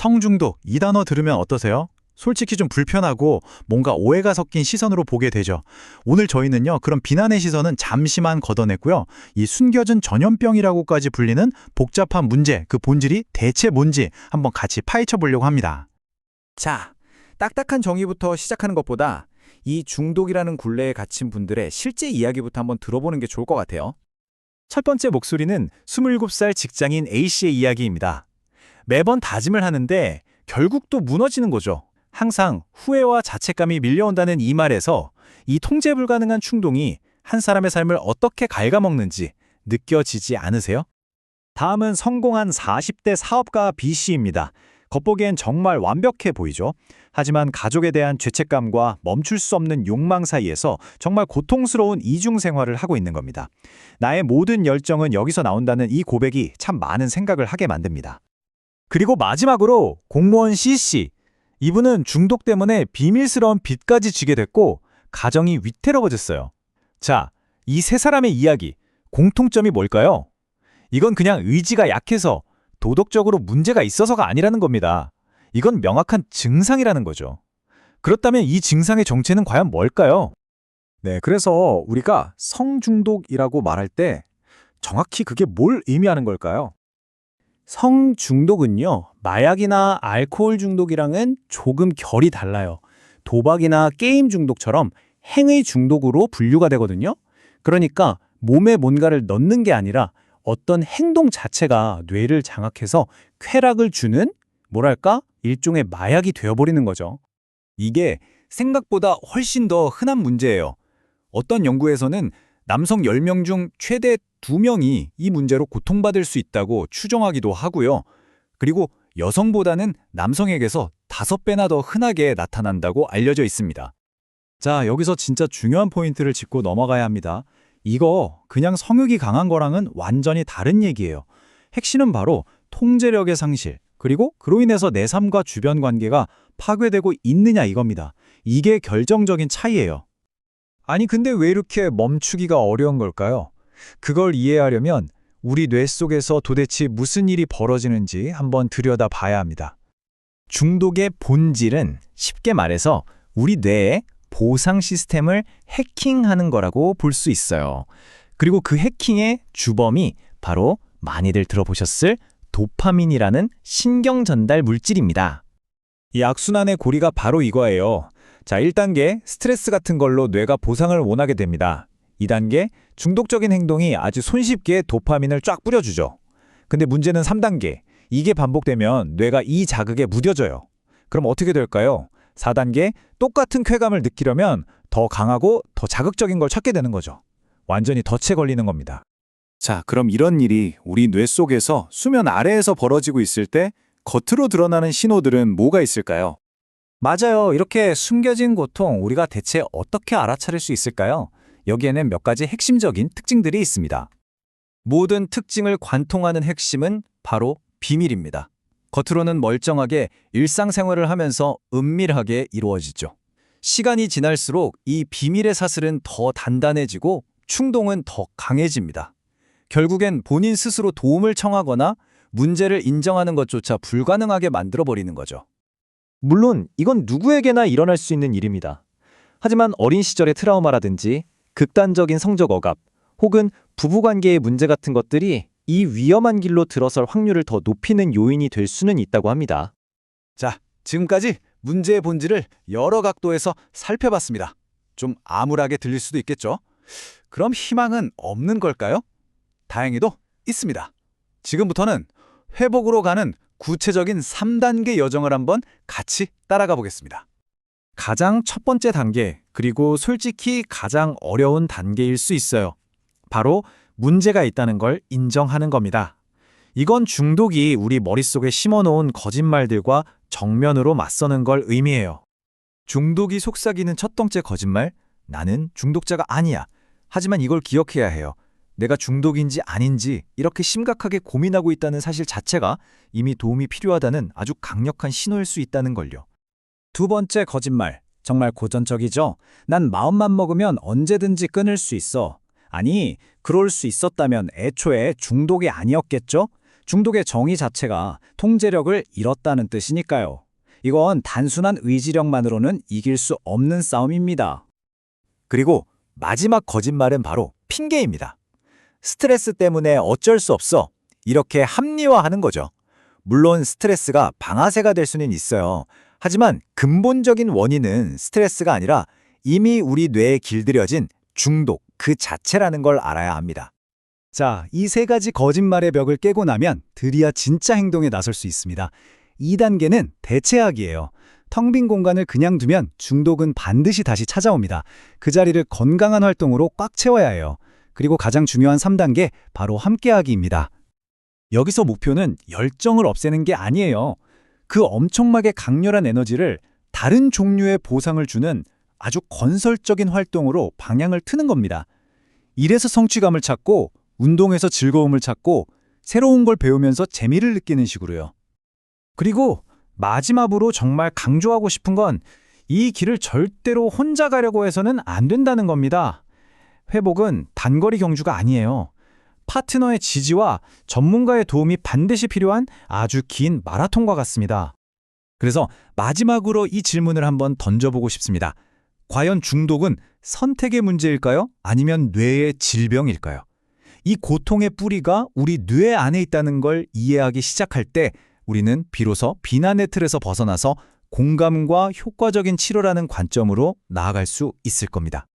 성중독 이 단어 들으면 어떠세요? 솔직히 좀 불편하고 뭔가 오해가 섞인 시선으로 보게 되죠. 오늘 저희는요, 그런 비난의 시선은 잠시만 걷어냈고요. 이 숨겨진 전염병이라고까지 불리는 복잡한 문제, 그 본질이 대체 뭔지 한번 같이 파헤쳐 보려고 합니다. 자, 딱딱한 정의부터 시작하는 것보다 이 중독이라는 굴레에 갇힌 분들의 실제 이야기부터 한번 들어보는 게 좋을 것 같아요. 첫 번째 목소리는 27살 직장인 A씨의 이야기입니다. 매번 다짐을 하는데 결국 또 무너지는 거죠. 항상 후회와 자책감이 밀려온다는 이 말에서 이 통제 불가능한 충동이 한 사람의 삶을 어떻게 갉아먹는지 느껴지지 않으세요? 다음은 성공한 40대 사업가 B씨입니다. 겉보기엔 정말 완벽해 보이죠? 하지만 가족에 대한 죄책감과 멈출 수 없는 욕망 사이에서 정말 고통스러운 이중 생활을 하고 있는 겁니다. 나의 모든 열정은 여기서 나온다는 이 고백이 참 많은 생각을 하게 만듭니다. 그리고 마지막으로 공무원 C씨. 이분은 중독 때문에 비밀스러운 빚까지 지게 됐고 가정이 위태로워졌어요. 자, 이 세 사람의 이야기, 공통점이 뭘까요? 이건 그냥 의지가 약해서 도덕적으로 문제가 있어서가 아니라는 겁니다. 이건 명확한 증상이라는 거죠. 그렇다면 이 증상의 정체는 과연 뭘까요? 네, 그래서 우리가 성중독이라고 말할 때 정확히 그게 뭘 의미하는 걸까요? 성중독은요, 마약이나 알코올 중독이랑은 조금 결이 달라요. 도박이나 게임 중독처럼 행위 중독으로 분류가 되거든요. 그러니까 몸에 뭔가를 넣는 게 아니라 어떤 행동 자체가 뇌를 장악해서 쾌락을 주는, 뭐랄까, 일종의 마약이 되어버리는 거죠. 이게 생각보다 훨씬 더 흔한 문제예요. 어떤 연구에서는 남성 10명 중 최대 2명이 이 문제로 고통받을 수 있다고 추정하기도 하고요. 그리고 여성보다는 남성에게서 5배나 더 흔하게 나타난다고 알려져 있습니다. 자, 여기서 진짜 중요한 포인트를 짚고 넘어가야 합니다. 이거 그냥 성욕이 강한 거랑은 완전히 다른 얘기예요. 핵심은 바로 통제력의 상실, 그리고 그로 인해서 내 삶과 주변 관계가 파괴되고 있느냐 이겁니다. 이게 결정적인 차이예요. 아니 근데 왜 이렇게 멈추기가 어려운 걸까요? 그걸 이해하려면 우리 뇌 속에서 도대체 무슨 일이 벌어지는지 한번 들여다봐야 합니다. 중독의 본질은 쉽게 말해서 우리 뇌의 보상 시스템을 해킹하는 거라고 볼 수 있어요. 그리고 그 해킹의 주범이 바로 많이들 들어보셨을 도파민이라는 신경 전달 물질입니다. 이 악순환의 고리가 바로 이거예요. 자, 1단계 스트레스 같은 걸로 뇌가 보상을 원하게 됩니다. 2단계 중독적인 행동이 아주 손쉽게 도파민을 쫙 뿌려주죠. 근데 문제는 3단계. 이게 반복되면 뇌가 이 자극에 무뎌져요. 그럼 어떻게 될까요? 4단계 똑같은 쾌감을 느끼려면 더 강하고 더 자극적인 걸 찾게 되는 거죠. 완전히 덫에 걸리는 겁니다. 자, 그럼 이런 일이 우리 뇌 속에서 수면 아래에서 벌어지고 있을 때 겉으로 드러나는 신호들은 뭐가 있을까요? 맞아요. 이렇게 숨겨진 고통, 우리가 대체 어떻게 알아차릴 수 있을까요? 여기에는 몇 가지 핵심적인 특징들이 있습니다. 모든 특징을 관통하는 핵심은 바로 비밀입니다. 겉으로는 멀쩡하게 일상생활을 하면서 은밀하게 이루어지죠. 시간이 지날수록 이 비밀의 사슬은 더 단단해지고 충동은 더 강해집니다. 결국엔 본인 스스로 도움을 청하거나 문제를 인정하는 것조차 불가능하게 만들어버리는 거죠. 물론 이건 누구에게나 일어날 수 있는 일입니다. 하지만 어린 시절의 트라우마라든지 극단적인 성적 억압 혹은 부부관계의 문제 같은 것들이 이 위험한 길로 들어설 확률을 더 높이는 요인이 될 수는 있다고 합니다. 자, 지금까지 문제의 본질을 여러 각도에서 살펴봤습니다. 좀 암울하게 들릴 수도 있겠죠? 그럼 희망은 없는 걸까요? 다행히도 있습니다. 지금부터는 회복으로 가는 구체적인 3단계 여정을 한번 같이 따라가 보겠습니다. 가장 첫 번째 단계, 그리고 솔직히 가장 어려운 단계일 수 있어요. 바로 문제가 있다는 걸 인정하는 겁니다. 이건 중독이 우리 머릿속에 심어놓은 거짓말들과 정면으로 맞서는 걸 의미해요. 중독이 속삭이는 첫 번째 거짓말, 나는 중독자가 아니야. 하지만 이걸 기억해야 해요. 내가 중독인지 아닌지 이렇게 심각하게 고민하고 있다는 사실 자체가 이미 도움이 필요하다는 아주 강력한 신호일 수 있다는 걸요. 두 번째 거짓말, 정말 고전적이죠. 난 마음만 먹으면 언제든지 끊을 수 있어. 아니, 그럴 수 있었다면 애초에 중독이 아니었겠죠? 중독의 정의 자체가 통제력을 잃었다는 뜻이니까요. 이건 단순한 의지력만으로는 이길 수 없는 싸움입니다. 그리고 마지막 거짓말은 바로 핑계입니다. 스트레스 때문에 어쩔 수 없어. 이렇게 합리화하는 거죠. 물론 스트레스가 방아쇠가 될 수는 있어요. 하지만 근본적인 원인은 스트레스가 아니라 이미 우리 뇌에 길들여진 중독 그 자체라는 걸 알아야 합니다. 자, 이 세 가지 거짓말의 벽을 깨고 나면 드디어 진짜 행동에 나설 수 있습니다. 2단계는 대체하기예요. 텅 빈 공간을 그냥 두면 중독은 반드시 다시 찾아옵니다. 그 자리를 건강한 활동으로 꽉 채워야 해요. 그리고 가장 중요한 3단계, 바로 함께하기입니다. 여기서 목표는 열정을 없애는 게 아니에요. 그 엄청나게 강렬한 에너지를 다른 종류의 보상을 주는 아주 건설적인 활동으로 방향을 트는 겁니다. 일에서 성취감을 찾고, 운동에서 즐거움을 찾고, 새로운 걸 배우면서 재미를 느끼는 식으로요. 그리고 마지막으로 정말 강조하고 싶은 건 이 길을 절대로 혼자 가려고 해서는 안 된다는 겁니다. 회복은 단거리 경주가 아니에요. 파트너의 지지와 전문가의 도움이 반드시 필요한 아주 긴 마라톤과 같습니다. 그래서 마지막으로 이 질문을 한번 던져보고 싶습니다. 과연 중독은 선택의 문제일까요? 아니면 뇌의 질병일까요? 이 고통의 뿌리가 우리 뇌 안에 있다는 걸 이해하기 시작할 때 우리는 비로소 비난의 틀에서 벗어나서 공감과 효과적인 치료라는 관점으로 나아갈 수 있을 겁니다.